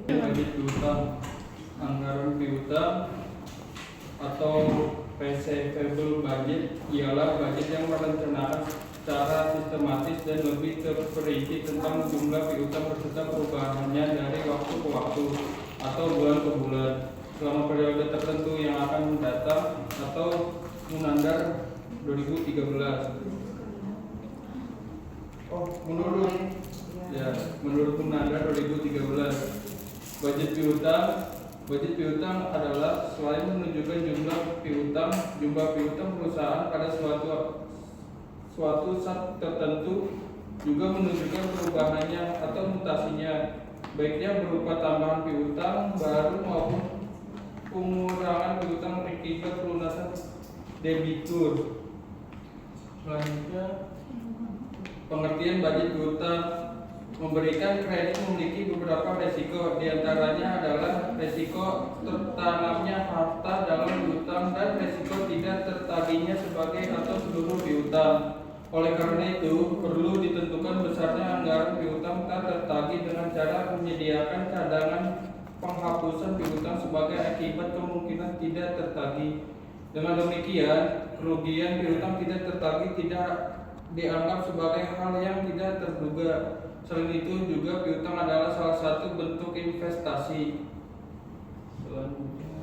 Budget piutang, anggaran piutang atau receivable budget ialah budget yang merencanakan secara sistematis dan lebih terperinci tentang jumlah piutang beserta perubahannya dari waktu ke waktu atau bulan ke bulan selama periode tertentu yang akan datang atau Munandar 2013. Menurut Munandar 2013, budget piutang adalah selain menunjukkan jumlah piutang perusahaan pada suatu saat tertentu, juga menunjukkan perubahannya atau mutasinya, baiknya berupa tambahan piutang baru maupun pengurangan piutang akibat pelunasan debitur. Selanjutnya, pengertian budget piutang. Memberikan kredit memiliki beberapa resiko, diantaranya adalah resiko tertanamnya harta dalam piutang dan resiko tidak tertagihnya sebagai atau seluruh piutang. Oleh karena itu, perlu ditentukan besarnya anggaran piutang tak tertagih dengan cara menyediakan cadangan penghapusan piutang sebagai akibat kemungkinan tidak tertagih. Dengan demikian, kerugian piutang tidak tertagih tidak dianggap sebagai hal yang tidak terduga. Selain itu juga piutang adalah salah satu bentuk investasi. Selanjutnya,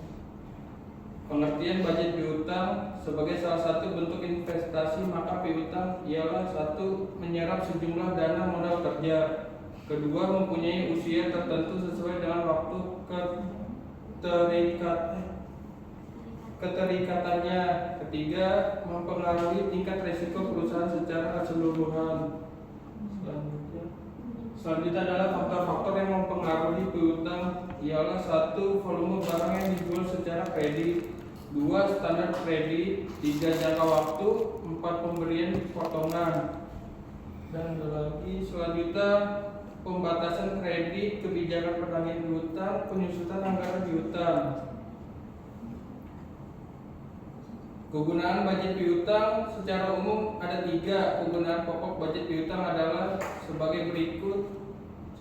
pengertian budget piutang sebagai salah satu bentuk investasi, maka piutang ialah satu, menyerap sejumlah dana modal kerja. Kedua, mempunyai usia tertentu sesuai dengan waktu keterikatannya. Ketiga, mempengaruhi tingkat risiko perusahaan secara keseluruhan. Selanjutnya adalah faktor-faktor yang mempengaruhi piutang ialah 1. Volume barang yang dijual secara kredit, 2. Standar kredit, 3. Jangka waktu, 4. Pemberian potongan. Dan ada lagi selanjutnya pembatasan kredit, kebijakan penagih piutang, penyusutan anggaran piutang. Kegunaan budget piutang secara umum ada 3. Kegunaan pokok budget piutang adalah sebagai berikut: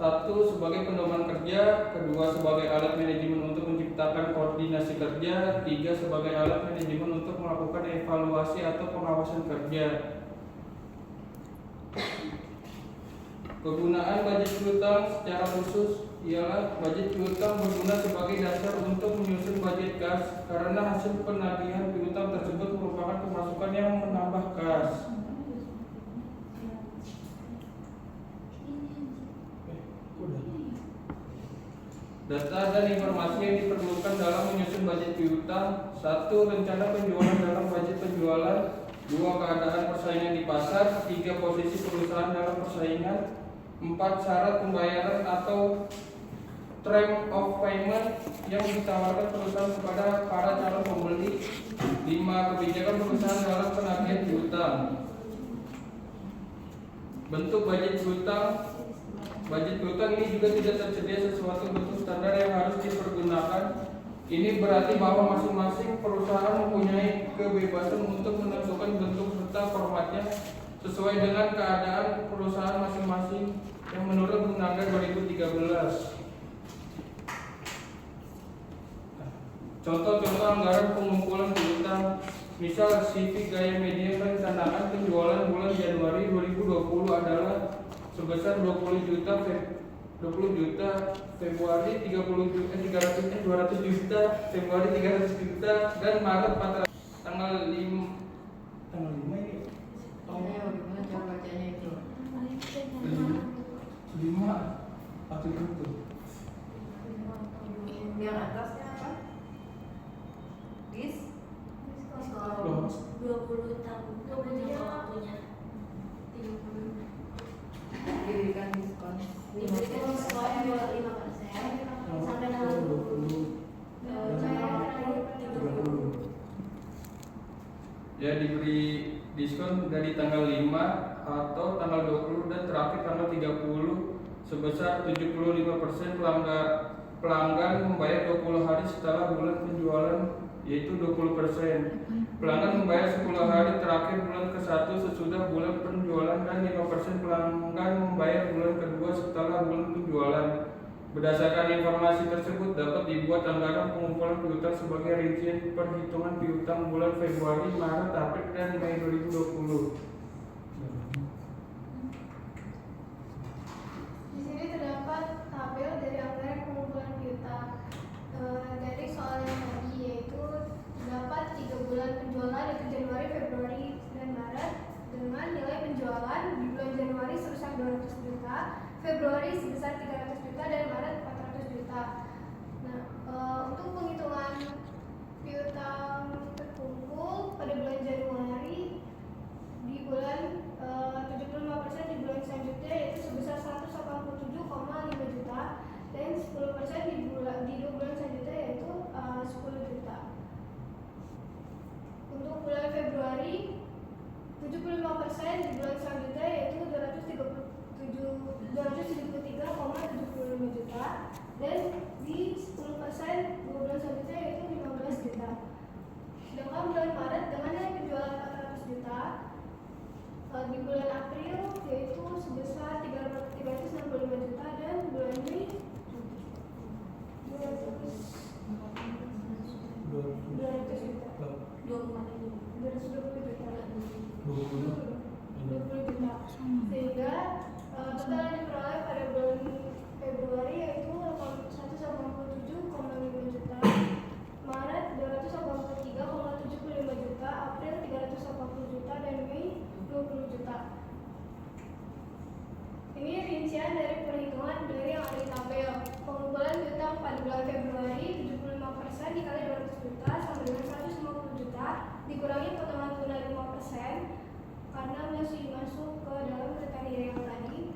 1. Sebagai pedoman kerja, 2. Sebagai alat manajemen untuk menciptakan koordinasi kerja, 3. Sebagai alat manajemen untuk melakukan evaluasi atau pengawasan kerja. Kegunaan budget piutang secara khusus ialah budget piutang berguna sebagai dasar untuk menyusun budget kas, karena hasil penagihan piutang tersebut merupakan pemasukan yang menambah kas. Data dan informasi yang diperlukan dalam menyusun budget piutang: 1. Rencana penjualan dalam budget penjualan, 2. Keadaan persaingan di pasar, 3. Posisi perusahaan dalam persaingan, 4. Syarat pembayaran atau term of payment yang ditawarkan perusahaan kepada para calon pembeli, 5. Kebijakan perusahaan dalam penagihan piutang. Bentuk budget piutang. Budget piutang ini juga tidak tersedia sesuatu bentuk standar yang harus dipergunakan. Ini berarti bahwa masing-masing perusahaan mempunyai kebebasan untuk menentukan bentuk serta formatnya sesuai dengan keadaan perusahaan masing-masing yang menurut Munandar 2013. Contoh-contoh anggaran pengumpulan piutang, misal CV Gaya Media merencanakan penjualan bulan Januari 2020 adalah sebesar 20 juta, Februari 200 juta, Februari 300 juta, dan Maret 400. Tanggal 5 ini. Gimana cara bacanya itu? 5 atau itu. Yang atasnya apa? Diskon 20 tahun jangka waktunya. Diberikan diskon. Diberikan diskon 25% sampai tanggal 20. Jangka waktu 30. Ya, diberi diskon dari tanggal 5 atau tanggal 20 dan terakhir tanggal 30 sebesar 75%. Pelanggan membayar 20 hari setelah bulan penjualan, yaitu 20%. Pelanggan membayar 10 hari terakhir bulan ke-1 sesudah bulan penjualan, dan 5% pelanggan membayar bulan kedua setelah bulan penjualan. Berdasarkan informasi tersebut dapat dibuat anggaran pengumpulan piutang sebagai rincian perhitungan piutang bulan Februari, Maret, April, dan Mei 2020. Di sini terdapat tabel dari anggaran pengumpulan piutang. Dari soal yang tadi yaitu terdapat 3 bulan penjualan yaitu Januari, Februari, dan Maret dengan nilai penjualan di bulan Januari sebesar 200 juta, Februari sebesar 300 juta, dan Maret 400 juta. Nah, untuk penghitungan piutang terkumpul pada bulan Januari di bulan 75% di bulan selanjutnya yaitu sebesar 187,5 juta, dan 10% di 2 bulan selanjutnya yaitu 10 juta. Untuk bulan Februari 75% di bulan selanjutnya yaitu 273,75 juta, dan di 10% 2 bulan selanjutnya yaitu 15 juta. Sedangkan bulan Maret dengan nilai penjualan 400 juta, di bulan April yaitu sebesar 365 juta, dan bulan Mei 200 juta. 220 juta. Sehingga total yang diperoleh pada bulan Februari yaitu 187,5 juta, Maret 283,75 juta, April 380 juta, dan Mei 20 juta. Ini rincian dari perhitungan dari yang ada di tabel. Pengumpulan piutang pada bulan Februari 75% dikali 200 juta sama dengan 150 juta dikurangi potongan tunai 5% karena masih masuk ke dalam kriteria yang tadi.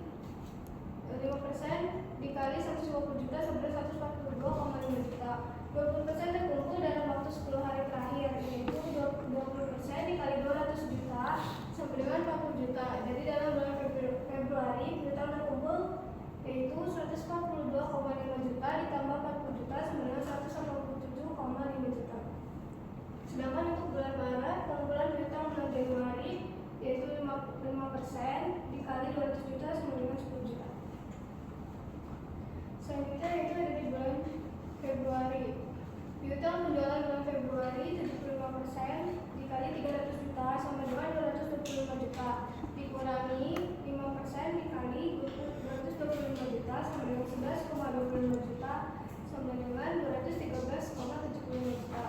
5% dikali 150 juta sama dengan 142,5 juta. 20% terkumpul dalam waktu 10 hari terakhir, yaitu 20% dikali 200 juta sampai dengan 40 juta. Jadi dalam bulan Februari piutang terkumpul yaitu 142,5 juta ditambah 40 juta sama dengan 187,5 juta. Sedangkan untuk bulan Maret pengumpulan piutang bulan Januari yaitu 5% dikali 200 juta sama dengan 10 juta. Selanjutnya yaitu ada di bulan Februari. Piutang penjualan bulan Februari 75% dikali 300 juta sama dengan 225 juta dikurangi 5% dikali 225 juta sama dengan 11,25 juta sama dengan 213,75 juta.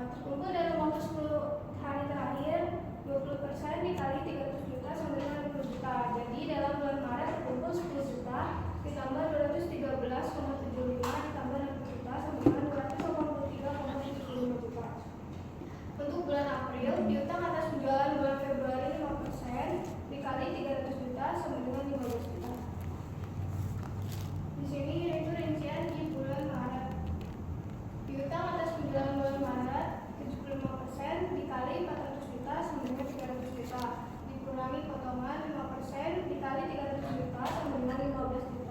Terkumpul dalam waktu 10 hari terakhir 20% dikali 300 juta sama dengan 50 juta. Jadi dalam bulan Maret terkumpul 10 juta ditambah 213,75 ditambah 60 juta sama dengan 283,75 juta. Untuk bulan April, piutang atas penjualan bulan Februari 5% dikali 300 juta sama dengan 15 juta. Di sini yaitu rincian di bulan Maret. Piutang atas penjualan bulan Maret 75% dikali 400 juta sama dengan 300 juta dikurangi potongan 5% dikali 300 juta sama dengan 15 juta.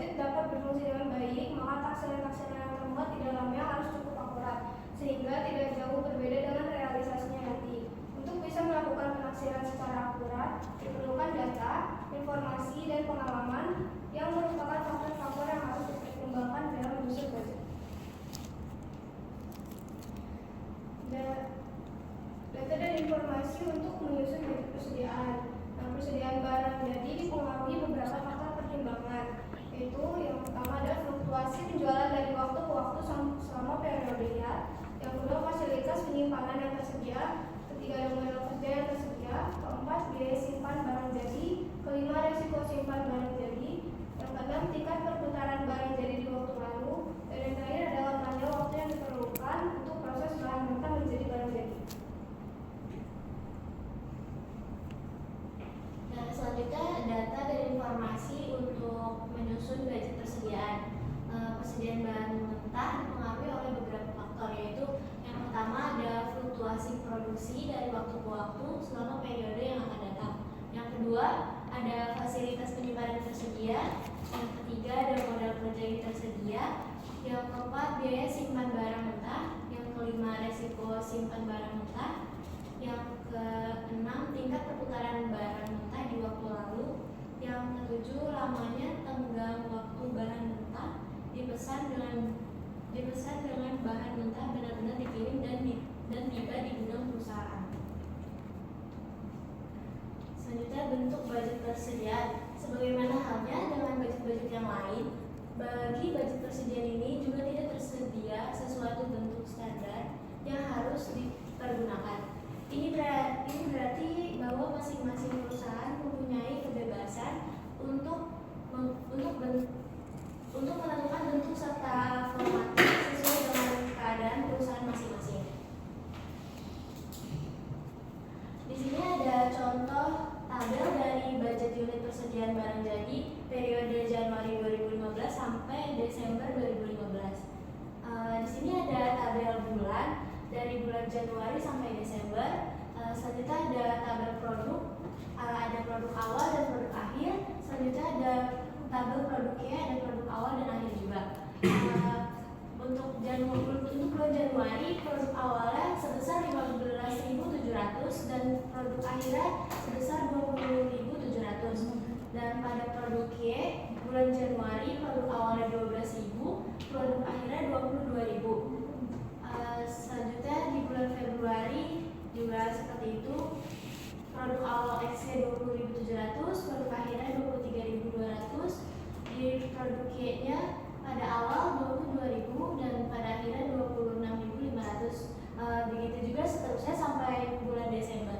budget dapat berfungsi dengan baik, maka taksiran-taksiran yang termuat di dalamnya harus cukup akurat, sehingga tidak jauh berbeda dengan realisasinya nanti. Untuk bisa melakukan penaksiran secara akurat, diperlukan data, informasi, dan pengalaman yang merupakan faktor-faktor yang harus dipertimbangkan dalam menyusun budget. Data dan informasi untuk menyusun budget persediaan. Nah, persediaan barang jadi dipengaruhi beberapa faktor pertimbangan, yaitu yang pertama adalah fluktuasi penjualan dari waktu ke waktu selama periodenya, yang kedua fasilitas penyimpanan yang tersedia, ketiga ada modal kerja yang tersedia, keempat biaya simpan barang jadi, kelima resiko simpan barang jadi, yang keenam tingkat perputaran barang jadi di waktu lalu, dan yang terakhir adalah tanda waktu yang diperlukan untuk proses bahan mentah menjadi barang jadi. Nah, selanjutnya data dan informasi untuk menyusun budget persediaan. Persediaan bahan mentah dipengaruhi oleh beberapa faktor, yaitu yang pertama ada fluktuasi produksi dari waktu ke waktu selama periode yang akan datang. Yang kedua ada fasilitas penyimpanan tersedia. Yang ketiga ada modal kerja yang tersedia. Yang keempat biaya simpan barang mentah. Yang kelima resiko simpan barang mentah. Yang keenam tingkat perputaran barang mentah di waktu lalu. Yang ketujuh lamanya tenggang waktu bahan mentah dipesan dengan bahan mentah benar-benar dikirim dan tiba di gudang perusahaan. Selanjutnya bentuk budget persediaan. Sebagaimana halnya dengan budget-budget yang lain, bagi budget persediaan ini juga tidak tersedia sesuatu bentuk standar yang harus dipergunakan. Ini berarti bahwa masing-masing perusahaan mempunyai kebebasan untuk menentukan bentuk serta format sesuai dengan keadaan perusahaan masing-masing. Di sini ada contoh tabel dari budget unit persediaan barang jadi periode Januari 2015 sampai Desember 2015. Di sini ada tabel bulan dari bulan Januari sampai Desember. Selanjutnya ada tabel produk, ada produk awal dan produk akhir. Selanjutnya ada tabel produknya, ada produk awal dan akhir juga. Untuk bulan Januari produk awalnya sebesar 15.700 dan produk akhirnya sebesar 20.700. Dan pada produk Y bulan Januari produk awalnya 12.000, produk akhirnya 22.000. Selanjutnya di bulan Februari juga seperti itu, produk awal X-nya 20.700, produk akhirnya 23.200. Di produk Y-nya pada awal 22.000 dan pada akhirnya 26.500. Begitu juga seterusnya sampai bulan Desember.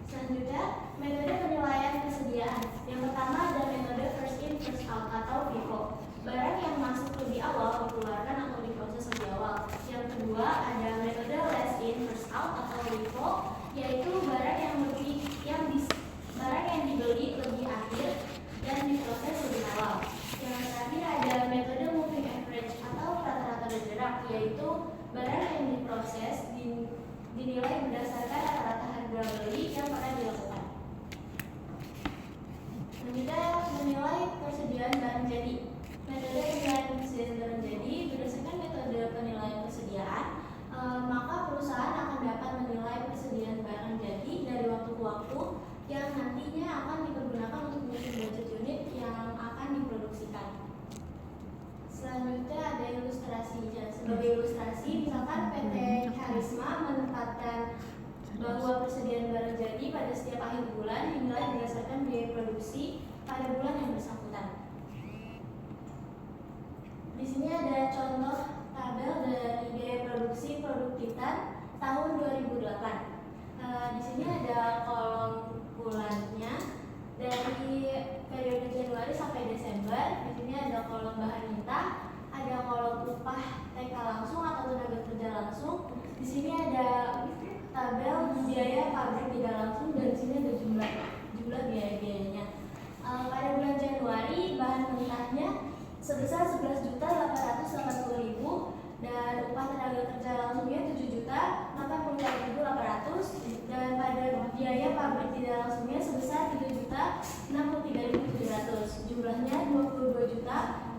Selanjutnya metode penilaian persediaan. Yang pertama ada metode first in first out atau FIFO. Barang yang masuk lebih awal dikeluarkan atau diproses lebih awal. Yang kedua ada metode last in first out atau LIFO, yaitu barang yang dibeli lebih akhir dan diproses lebih awal. Yang terakhir ada metode moving average atau rata-rata bergerak, yaitu barang yang diproses dinilai berdasarkan rata-rata harga beli yang pernah dilakukan. Selanjutnya menilai persediaan barang jadi. Metode penilaian persediaan barang jadi berdasarkan metode penilaian persediaan, maka perusahaan akan dapat menilai persediaan barang jadi dari waktu ke waktu yang nantinya akan dipergunakan untuk menyusun budget unit yang akan diproduksikan. Selanjutnya ada ilustrasi. Sebagai ilustrasi, misalkan PT Karisma menetapkan bahwa persediaan barang jadi pada setiap akhir bulan dinilai berdasarkan biaya produksi pada bulan yang bersangkutan. Di sini ada contoh tabel dari biaya produksi produk Titan tahun 2008. Di sini ada kolom bulannya dari periode Januari sampai Desember. Di sini ada kolom bahan mentah, ada kolom upah TK langsung atau tenaga kerja langsung. Di sini ada tabel biaya pabrik tidak langsung dan di sini ada jumlah biaya-biayanya. Pada bulan Januari bahan mentahnya sebesar 11.880.000 dan upah tenaga kerja langsungnya 7.084.800 dan pada biaya pabrik tidak langsungnya sebesar 3.065.000. Jumlahnya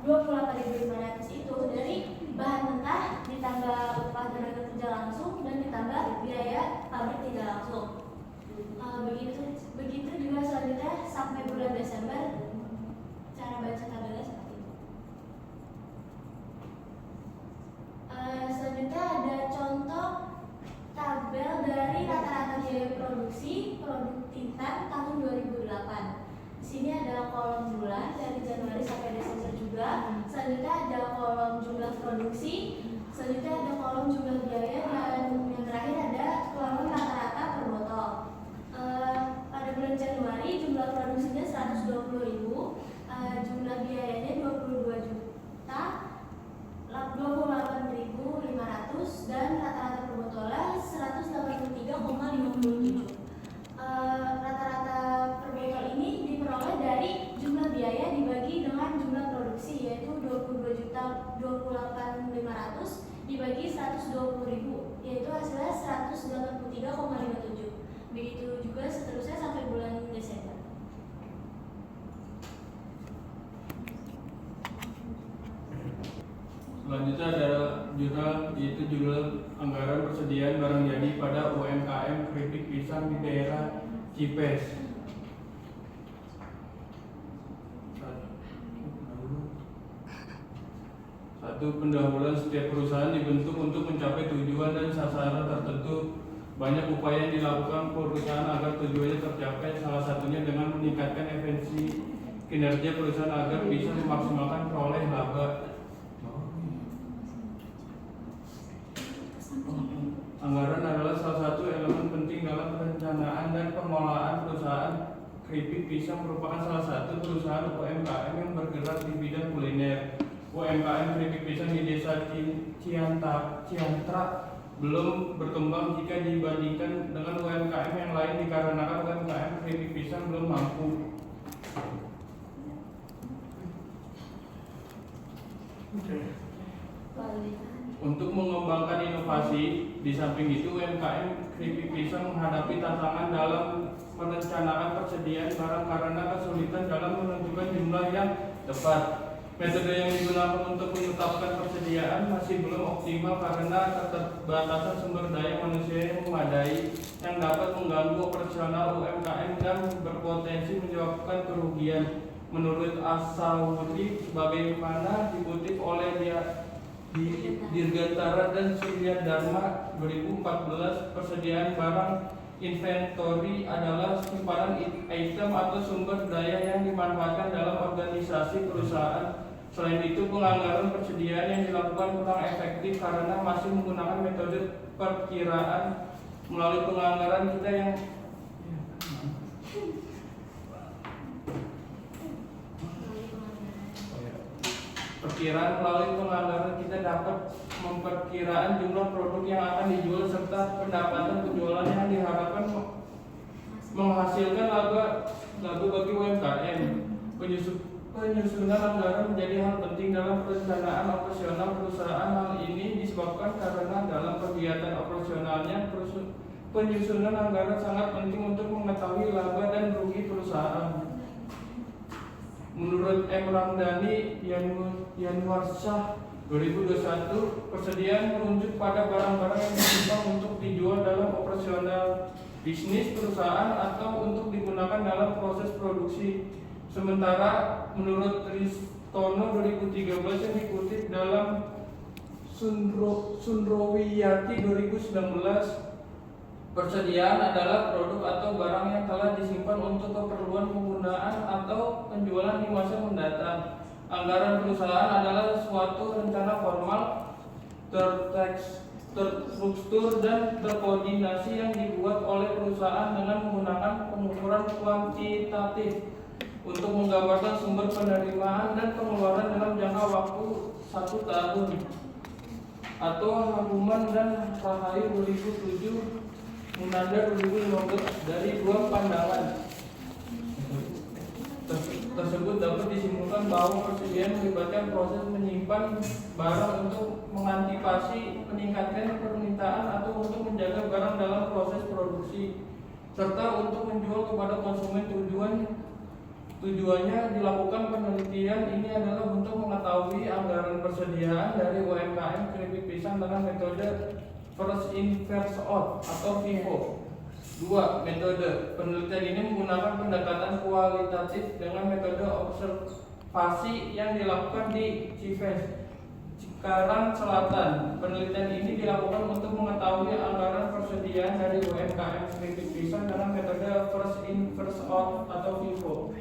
22.028.500 itu dari bahan mentah ditambah upah tenaga kerja langsung dan ditambah biaya pabrik tidak langsung. Begitu juga selanjutnya sampai bulan Desember. Cara baca tabelnya seperti itu. Selanjutnya ada contoh tabel dari rata-rata biaya produksi produk tinta tahun 2008. Di sini ada kolom bulan dari Januari sampai Desember juga. Selanjutnya ada kolom jumlah produksi. Selanjutnya ada kolom jumlah biaya dan yang terakhir ada kolom rata-rata per botol. Pada bulan Januari jumlah produksinya 120.000, jumlah biayanya 22 juta 28.500 dan rata-rata per botolnya 183,57. Rata-rata per botol ini diperoleh dari jumlah biaya dibagi dengan jumlah produksi, yaitu 22.028.500 dibagi 120.000, yaitu hasilnya 183,57. Begitu juga seterusnya sampai bulan Desember. Selanjutnya ada jurnal, yaitu jurnal anggaran persediaan barang jadi pada UMKM keripik pisang di daerah Cipes. Satu, pendahuluan setiap perusahaan dibentuk untuk mencapai tujuan dan sasaran tertentu. Banyak upaya yang dilakukan perusahaan agar tujuannya tercapai, salah satunya dengan meningkatkan efisiensi kinerja perusahaan agar bisa memaksimalkan peroleh laba. Anggaran adalah salah satu elemen penting dalam perencanaan dan pengelolaan perusahaan. Keripik pisang merupakan salah satu perusahaan UMKM yang bergerak di bidang kuliner. UMKM keripik pisang di desa Ciantra belum berkembang jika dibandingkan dengan UMKM yang lain dikarenakan UMKM keripik pisang belum mampu. Untuk mengembangkan inovasi, di samping itu UMKM keripik pisang menghadapi tantangan dalam merencanakan persediaan barang karena kesulitan dalam menentukan jumlah yang tepat. Metode yang digunakan untuk menetapkan persediaan masih belum optimal karena keterbatasan sumber daya manusia yang memadai yang dapat mengganggu operasional UMKM dan berpotensi menyebabkan kerugian. Menurut Asawudi, sebagaimana dikutip oleh Dirgantara dan Surya Dharma 2014, persediaan barang inventory adalah simpanan item atau sumber daya yang dimanfaatkan dalam organisasi perusahaan. Selain itu, penganggaran persediaan yang dilakukan kurang efektif karena masih menggunakan metode perkiraan. Melalui penganggaran kita yang melalui penganggaran kita dapat memperkiraan jumlah produk yang akan dijual serta pendapatan penjualan yang diharapkan menghasilkan laba bagi UMKM. Penyusunan anggaran menjadi hal penting dalam perencanaan operasional perusahaan. Hal ini disebabkan karena dalam kegiatan operasionalnya penyusunan anggaran sangat penting untuk mengetahui laba dan rugi perusahaan. Menurut M. Ramdhani Yanwarsyah 2021, persediaan merujuk pada barang-barang yang ditimbang untuk dijual dalam operasional bisnis perusahaan atau untuk digunakan dalam proses produksi. Sementara menurut Tristono 2013 yang dikutip dalam Sundrowiyati 2019, persediaan adalah produk atau barang yang telah disimpan untuk keperluan penggunaan atau penjualan di masa mendatang. Anggaran perusahaan adalah suatu rencana formal, terstruktur dan terkoordinasi yang dibuat oleh perusahaan dengan menggunakan pengukuran kuantitatif untuk menggambarkan sumber penerimaan dan pengeluaran dalam jangka waktu 1 tahun. Atau Haruman dan Rahayu 2007, Munandar 2015 dari dua pandangan tersebut dapat disimpulkan bahwa persediaan melibatkan proses menyimpan barang untuk mengantisipasi peningkatan permintaan atau untuk menjaga barang dalam proses produksi serta untuk menjual kepada konsumen. Tujuannya dilakukan penelitian ini adalah untuk mengetahui anggaran persediaan dari UMKM keripik pisang dengan metode first in first out atau FIFO. 2. Metode penelitian ini menggunakan pendekatan kualitatif dengan metode observasi yang dilakukan di Cives, Cikarang Selatan. Penelitian ini dilakukan untuk mengetahui anggaran persediaan dari UMKM keripik pisang dengan metode first in first out atau FIFO.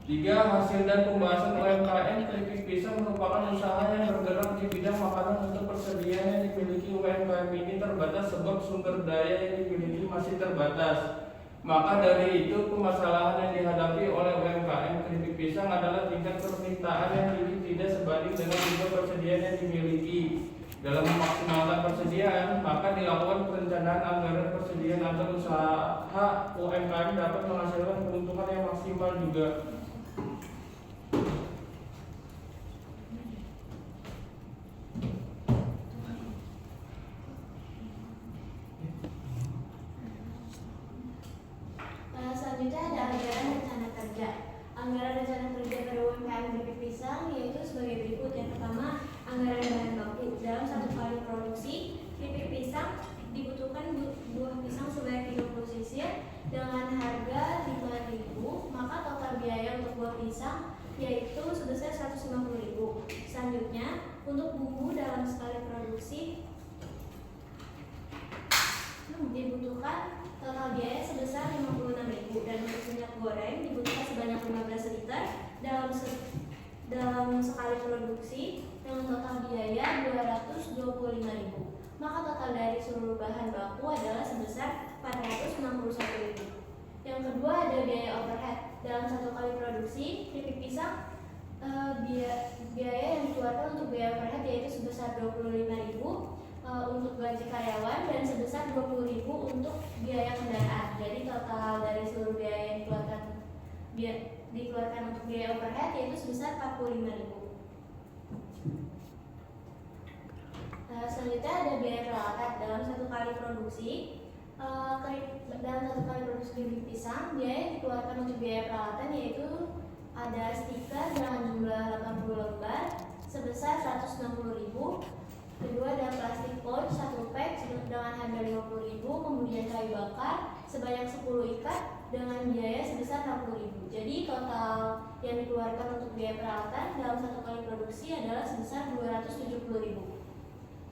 3. Hasil dan pembahasan UMKM keripik pisang merupakan usaha yang bergerak di bidang makanan untuk persediaan yang dimiliki UMKM ini terbatas sebab sumber daya yang dimiliki masih terbatas. Maka dari itu permasalahan yang dihadapi oleh UMKM keripik pisang adalah tingkat permintaan yang tinggi tidak sebanding dengan jumlah persediaan yang dimiliki. Dalam memaksimalkan persediaan, maka dilakukan perencanaan anggaran persediaan agar usaha UMKM dapat menghasilkan keuntungan yang maksimal juga. Selanjutnya ada anggaran rencana kerja. Anggaran rencana kerja pada UMKM keripik pisang yaitu sebagai berikut. Yang pertama, anggaran bahan baku. Dalam satu kali produksi keripik pisang dibutuhkan buah pisang sebanyak 30 sisir dengan harga 5.000, maka total biaya untuk buah pisang yaitu sebesar 150.000. Selanjutnya, untuk bumbu dalam sekali produksi dibutuhkan total biaya sebesar 56.000, dan untuk minyak goreng dibutuhkan sebanyak 15 liter dalam sekali produksi dengan total biaya 225.000. Maka total dari seluruh bahan baku adalah sebesar 461.000. Yang kedua ada biaya overhead. Dalam satu kali produksi keripik pisang biaya yang dikeluarkan untuk biaya overhead yaitu sebesar 25.000 untuk gaji karyawan dan sebesar 20.000 untuk biaya kendaraan. Jadi total dari seluruh biaya yang dikeluarkan untuk biaya overhead yaitu sebesar 45.000. Selanjutnya ada biaya peralatan. Dalam satu kali produksi keripik pisang, biaya yang dikeluarkan untuk biaya peralatan yaitu ada stiker dengan jumlah 80 lembar sebesar 160.000. Kedua ada plastik pouch 1 pack dengan harga 50.000, kemudian kayu bakar sebanyak 10 ikat dengan biaya sebesar 60.000. Jadi total yang dikeluarkan untuk biaya peralatan dalam satu kali produksi adalah sebesar 270.000.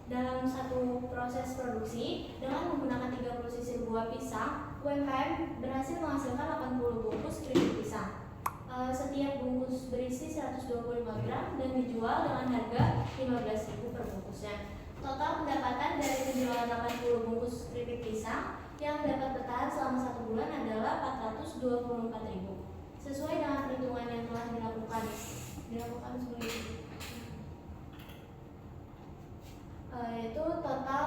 Dalam satu proses produksi dengan menggunakan 30 sisir buah pisang, UMKM berhasil menghasilkan 80 bungkus keripik pisang. Setiap bungkus berisi 125 gram dan dijual dengan harga 15.000 per bungkusnya. Total pendapatan dari penjualan 80 bungkus keripik pisang yang dapat bertahan selama 1 bulan adalah 424.000. Sesuai dengan perhitungan yang telah dilakukan sebagai ini. Yaitu total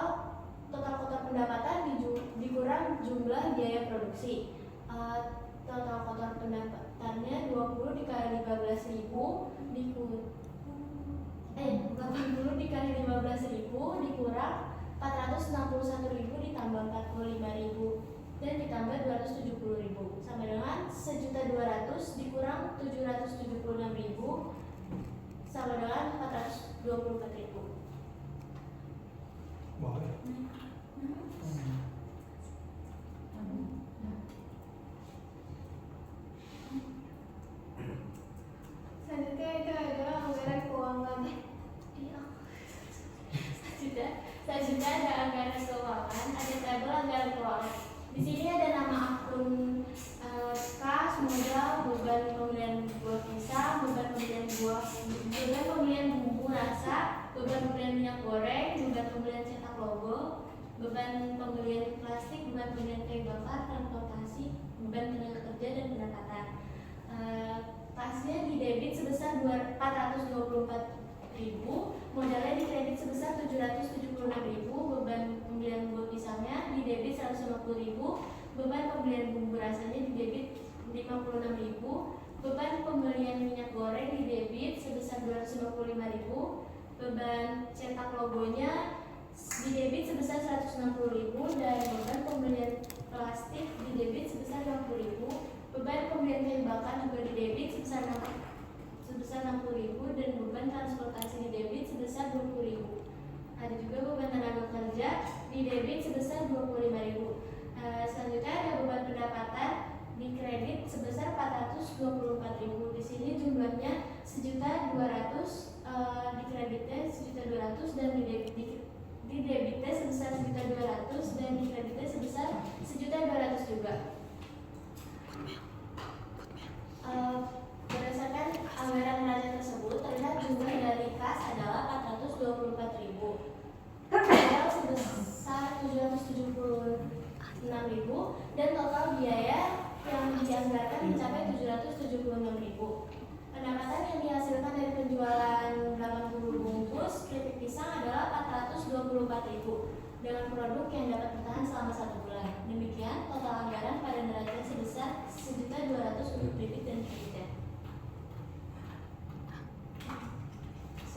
pendapatan dikurang jumlah biaya produksi. Total kotor pendapatannya 20 dikali 15.000 80 dikali 15.000 dikurang 461.000 ditambah 45.000 dan ditambah 270.000 sama dengan 1.200.000 dikurang 776.000 sama dengan 424.000. Boleh. Selanjutnya itu adalah anggaran keuangan. Selanjutnya ada anggaran keuangan, ada tabel anggaran keuangan. Di sini ada nama akun kas, modal, beban pembelian buah pisang, beban pembelian bumbu rasa, beban pembelian minyak goreng, beban pembelian cetak logo, beban pembelian plastik, beban pembelian kayu bakar, transportasi, beban tenaga kerja dan pendapatan. Kasnya di debit sebesar 424.000, modalnya di kredit sebesar 776.000, beban pembelian buah pisangnya di debit 150.000, beban pembelian bumbu rasanya di debit 56.000, beban pembelian minyak goreng di debit sebesar 255.000, beban cetak logonya di debit sebesar 160.000 dan beban pembelian plastik di debit sebesar 50.000, beban pembelian kayu bakar juga di debit sebesar 60.000 dan beban transportasi di debit sebesar 20.000. Ada juga beban tenaga kerja di debit sebesar 25.000. Selanjutnya ada beban pendapatan di kredit sebesar 424.000. Di sini jumlahnya 1.200.000, di kreditnya 1.200.000 dan di debitnya sebesar 1.200.000 dan di kreditnya sebesar 1.200.000 juga. Berdasarkan anggaran neraca tersebut terlihat jumlah dari kas adalah 424.000, modal sebesar 776.000 dan total biaya yang dianggarkan mencapai 776.000. Pendapatan yang dihasilkan dari penjualan 80 bungkus keripik pisang adalah 424.000 dengan produk yang dapat bertahan selama 1 bulan. Demikian total anggaran pada neraca sebesar 1.200.000 untuk debit dan kreditnya.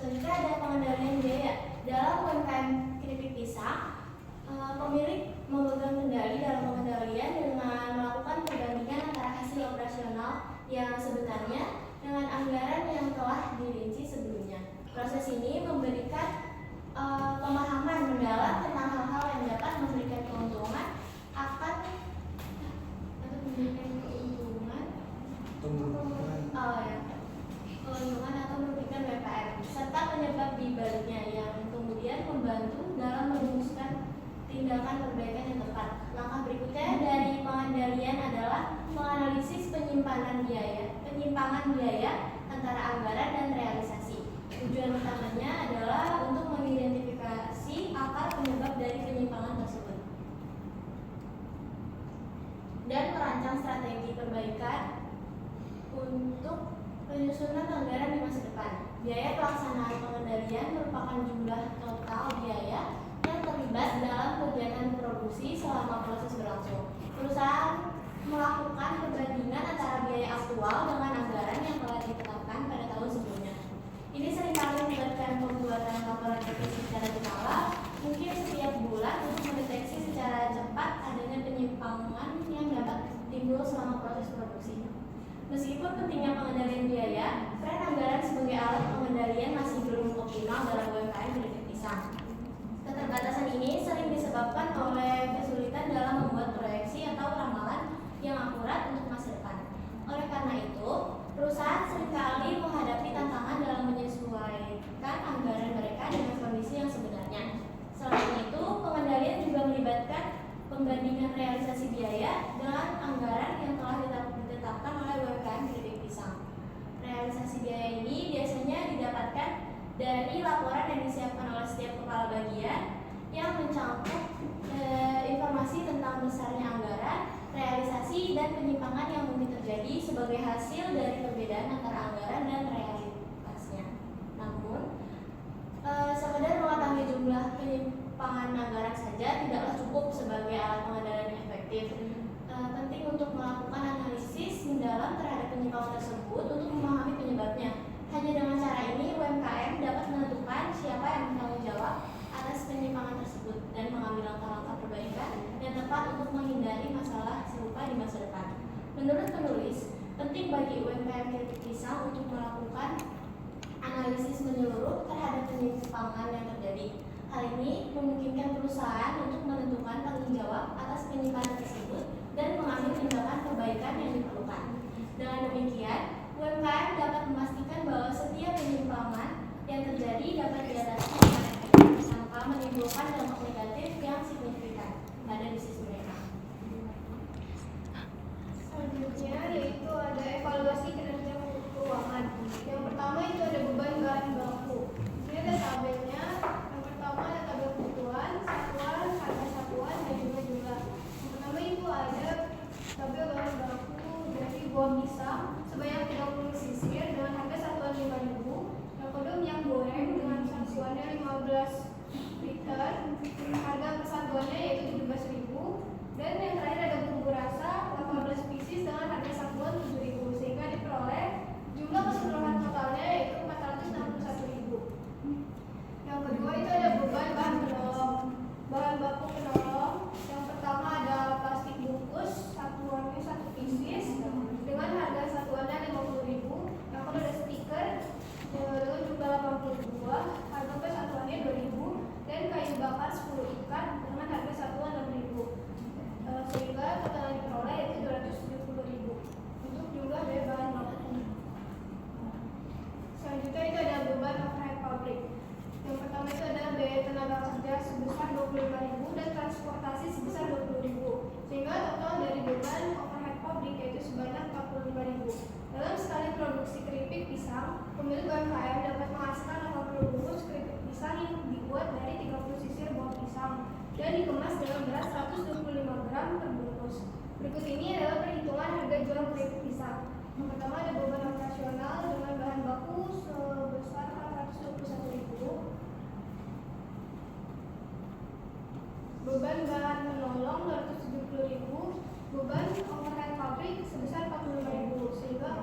Selanjutnya ada pengendalian biaya. Dalam UMKM keripik pisang, pemilik memegang kendali dalam pengendalian dengan melakukan perbandingan antara hasil operasional yang sebenarnya dengan anggaran yang telah dirinci sebelumnya. Proses ini memberikan pemahaman mendalam tentang hal-hal yang dapat memberikan keuntungan keuntungan atau merugikan UMKM serta penyebab di baliknya yang kemudian membantu dalam merumuskan tindakan perbaikan yang tepat. Langkah berikutnya dari pengendalian adalah menganalisis penyimpangan biaya antara anggaran dan realisasi. Tujuan utamanya adalah untuk mengidentifikasi akar penyebab dari penyimpangan tersebut dan merancang strategi perbaikan untuk penyusunan anggaran di masa depan. Biaya pelaksanaan pengendalian merupakan jumlah total biaya yang terlibat dalam kegiatan produksi selama proses berlangsung. Perusahaan melakukan perbandingan antara biaya aktual dengan anggaran yang telah ditetapkan pada tahun sebelumnya. Ini seringkali melibatkan pembuatan laporan revisi secara berkala, mungkin setiap bulan untuk mendeteksi secara cepat adanya penyimpangan yang dapat timbul selama proses produksi. Meskipun pentingnya pengendalian biaya, tren anggaran sebagai alat pengendalian masih belum optimal dalam UMKM keripik pisang. Keterbatasan ini sering disebabkan oleh kesulitan dalam membuat proyeksi atau ramalan yang akurat untuk masa depan. Oleh karena itu, perusahaan seringkali menghadapi tantangan dalam menyesuaikan anggaran mereka dengan kondisi yang sebenarnya. Selain itu, pengendalian juga melibatkan pembandingan realisasi biaya dengan anggaran yang telah ditetapkan oleh UMKM keripik pisang. Realisasi biaya ini biasanya didapatkan dari laporan yang disiapkan oleh setiap kepala bagian yang mencakup informasi tentang besarnya anggaran, realisasi, dan penyimpangan yang mungkin terjadi sebagai hasil dari perbedaan antara anggaran dan realitasnya. Namun, sekedar mengetahui jumlah penyimpangan anggaran saja tidaklah cukup sebagai alat pengendalian yang efektif. Penting untuk melakukan analisis mendalam terhadap penyimpangan tersebut untuk memahami penyebabnya. Hanya dengan cara ini, UMKM dapat menentukan siapa yang bertanggung jawab atas penyimpangan tersebut dan mengambil langkah-langkah perbaikan yang tepat untuk menghindari masalah serupa di masa depan. Menurut penulis, penting bagi UMKM keripik pisang untuk melakukan analisis menyeluruh terhadap penyimpangan yang terjadi. Hal ini memungkinkan perusahaan untuk menentukan tanggung jawab atas penyimpangan tersebut dan mengambil tindakan perbaikan yang diperlukan. Dengan demikian, UMKM dapat memastikan bahwa setiap penyimpangan yang terjadi dapat diatasi dengan efektif tanpa menimbulkan dampak negatif yang signifikan pada bisnis mereka. Selanjutnya yaitu ada evaluasi kinerja keuangan. Yang pertama itu ada beban barang baku. Ini ada tabelnya. Yang pertama ada tabel kebutuhan, satuan, harga satuan, dan juga jumlah. Yang pertama itu ada tabel barang baku dari buah pisang sebanyak 30 sisir dengan harga satuan 5.000. Yang kedua minyak goreng dengan satuannya 15 liter yaitu sebanyak 45.000. Dalam sekali produksi keripik pisang, pemilik UMKM dapat menghasilkan 80 bungkus keripik pisang yang dibuat dari 30 sisir buah pisang dan dikemas dengan berat 125 gram per bungkus. Berikut ini adalah perhitungan harga jual keripik pisang. Yang pertama ada beban operasional dengan bahan baku sebesar 421.000. Beban bahan penolong 270.000, beban overhead pabrik sebesar 45.000, sehingga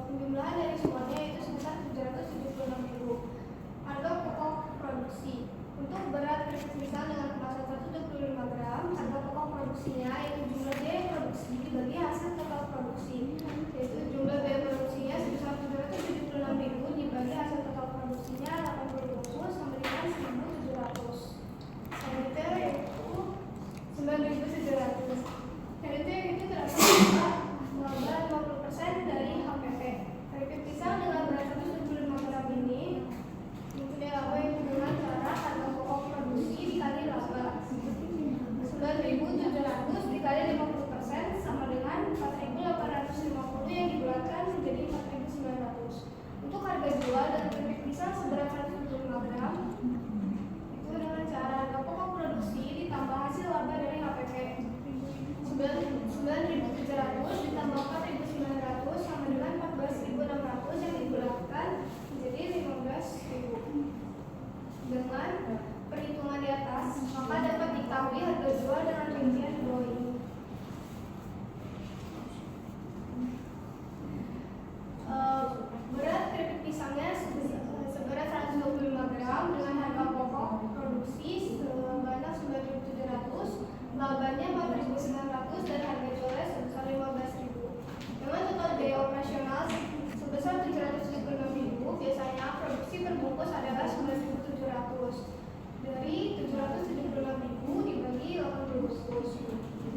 penjumlahan dari semuanya itu sebesar 776.000. Harga pokok produksi untuk berat keripik pisang dengan kemasan 125 gram, harga pokok produksinya yaitu jumlah biaya produksi dibagi hasil total produksi, yaitu jumlah biaya produksinya sebesar 776.000 dibagi hasil total produksinya 80 bungkus memberikan 1.700. Selanjutnya yaitu 9.700. Selanjutnya itu terdapat laba 50% dari HPP. Keripik pisang dengan berat 175 gram ini mempunyai laba yang dengan cara harga pokok produksi dikali laba 9.700 dikali 50% sama dengan 4.850 yang dibulatkan menjadi 4.900. Untuk harga jual dan keripik pisang seberat 175 gram dengan cara harga pokok produksi ditambah hasil laba dari HPP 9.700 ditambah 4.900 sama dengan 14.600 yang dibulatkan menjadi 15.000. Dengan perhitungan di atas maka dapat diketahui harga jual dengan rincian di bawah ini. Berat keripik pisangnya seberat 125 gram dengan harga pokok produksi sebanyak 9.700, labanya 4.900 dan harga jualnya sebesar 15.000. Dengan total biaya operasional sebesar 776.000, biasanya produksi per bungkus adalah 9.700. Dari 776.000 dibagi 80 bungkus.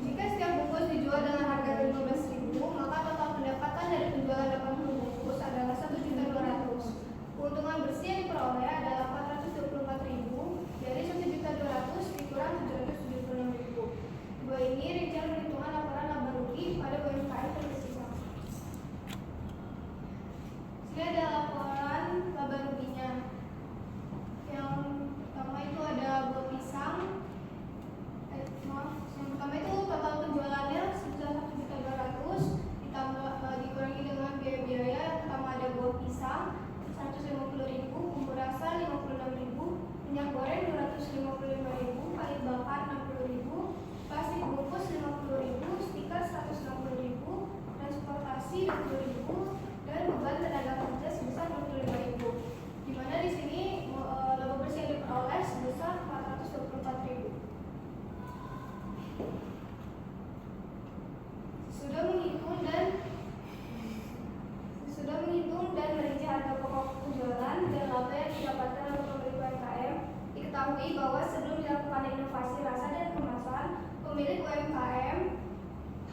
Jika setiap bungkus dijual dengan harga 15.000, maka total pendapatan dari penjualan 80 bungkus adalah 1.200.000. Keuntungan bersih yang diperoleh adalah 424.000 dari 1.200.000 dikurang 776.000. Dua ini rincian perhitungan laporan laba rugi pada UMKM keripik pisang. Sini ada laporan laba ruginya. Yang pertama itu ada buah pisang. Yang pertama itu total penjualannya sebesar 1.200.000 ditambah dikurangi dengan biaya-biaya. Pertama ada buah pisang 150.000, bumbu rasa 56.000, minyak goreng 255.000, kayu bakar 60.000, plastik bungkus 50.000, stiker 160.000, transportasi 20.000, dan beban tenaga kerja sebesar 25.000. Di mana di sini laba bersih yang diperoleh sebesar 424.000. Sudah menghitung dan merinci harga pokok penjualan dan laba yang didapatkan oleh pemilik UMKM, diketahui bahwa sebelum dilakukan inovasi rasa dan kemasan, pemilik UMKM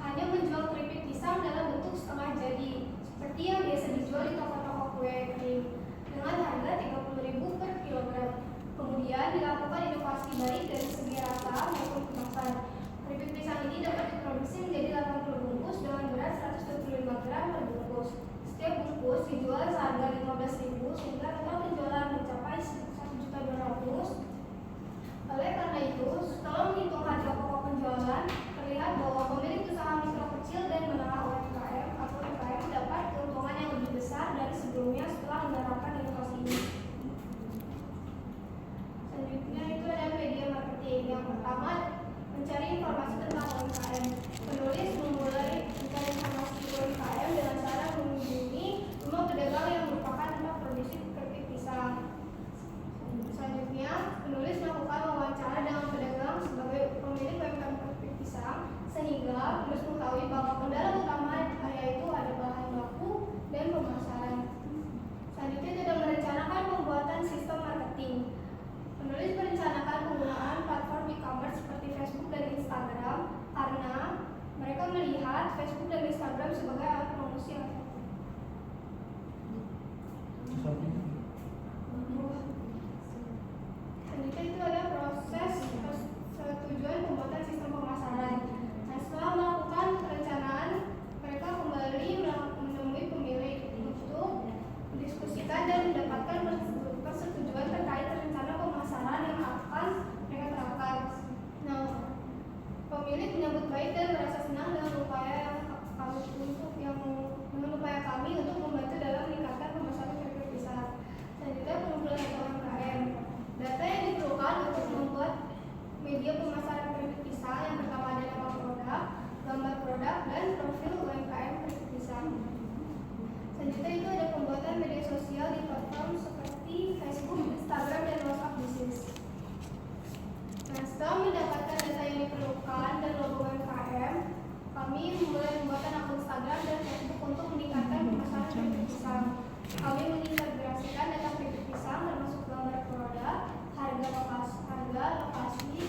hanya menjual keripik pisang dalam bentuk setengah jadi, seperti yang biasa dijual di toko-toko kue kering, dengan harga 30.000 per kilogram. Kemudian dilakukan inovasi baik dari segi rasa maupun kemasan. Keripik pisang ini dapat diproduksi menjadi 80 bungkus dengan berat 125 gram per bungkus. Setiap bungkus dijual seharga 15.000 sehingga total penjualan mencapai 1.200.000. Oleh karena itu, setelah menghitung harga pokok penjualan, terlihat bahwa pemilik usaha mikro kecil dan menengah UMKM atau UMKM dapat keuntungan yang lebih besar dari sebelumnya setelah menerapkan inovasi ini. Selanjutnya itu ada media marketing. Yang pertama, mencari informasi tentang UMKM. Penulis memulai mencari informasi UMKM dengan cara mengunjungi rumah pedagang yang merupakan tempat produksi keripik pisang. Selanjutnya, penulis melakukan wawancara dengan pedagang sebagai pemilik UMKM keripik pisang, sehingga penulis mengetahui bahwa kendala utama yaitu ada bahan baku dan pemasaran. Selanjutnya, tidak merencanakan pembuatan sistem marketing. Penulis merencanakan penggunaan platform e-commerce seperti Facebook dan Instagram karena mereka melihat Facebook dan Instagram sebagai alat promosi yang efektif. Selanjutnya itu ada proses persetujuan pembuatan sistem pemasaran. Nah, setelah melakukan perencanaan, mereka Instagram dan Facebook untuk meningkatkan pemasaran keripik pisang. Kami mengintegrasikan data keripik pisang termasuk gambar produk, harga, lokasi,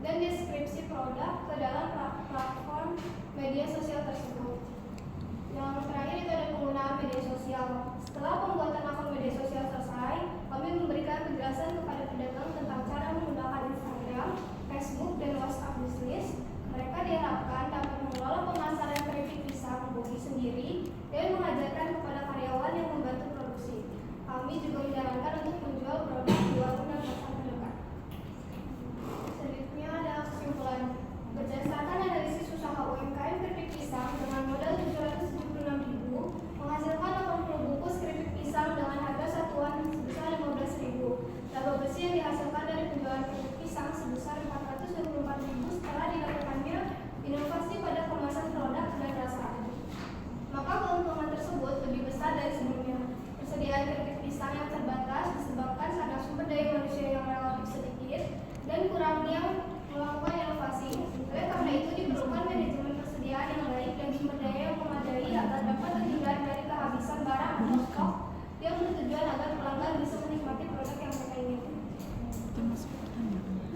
dan deskripsi produk ke dalam platform media sosial tersebut. Yang terakhir itu ada penggunaan media sosial. Setelah pembuatan akun media sosial selesai, kami memberikan penjelasan kepada pedagang tentang cara menggunakan Instagram, Facebook, dan WhatsApp bisnis. Mereka diharapkan dapat mengelola pemasaran keripik pisang Bogi sendiri dan mengajarkan kepada karyawan yang membantu produksi. Kami juga menyarankan untuk menjual produk di warung dan pasar terdekat. Selanjutnya ada kesimpulan. Berdasarkan analisis usaha UMKM keripik pisang dengan modal 776.000, menghasilkan 80 bungkus keripik pisang dengan harga satuan sebesar 15.000. Laba bersih yang dihasilkan dari penjualan keripik pisang sebesar 424.000 setelah dilakukannya inovasi pada kemasan produk dan rasa. Maka keuntungan tersebut lebih besar dari sebelumnya. Persediaan keripik pisang yang terbatas disebabkan karena sumber daya manusia yang relatif sedikit dan kurangnya melakukan inovasi. Oleh karena itu diperlukan manajemen persediaan yang baik dan sumber daya yang memadai agar dapat terhindar dari kehabisan barang atau stok yang bertujuan agar pelanggan bisa menikmati produk yang mereka inginkan.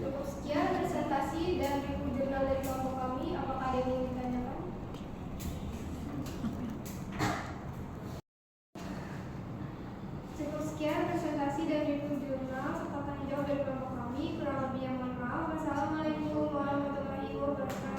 Cukup sekian presentasi dan review jurnal dari kelompok kami. Apakah ada yang ingin ditanyakan? Cukup sekian presentasi dan review jurnal serta tanya jawab dari kelompok kami. Kurang lebih yang mohon maaf. Wassalamualaikum warahmatullahi wabarakatuh.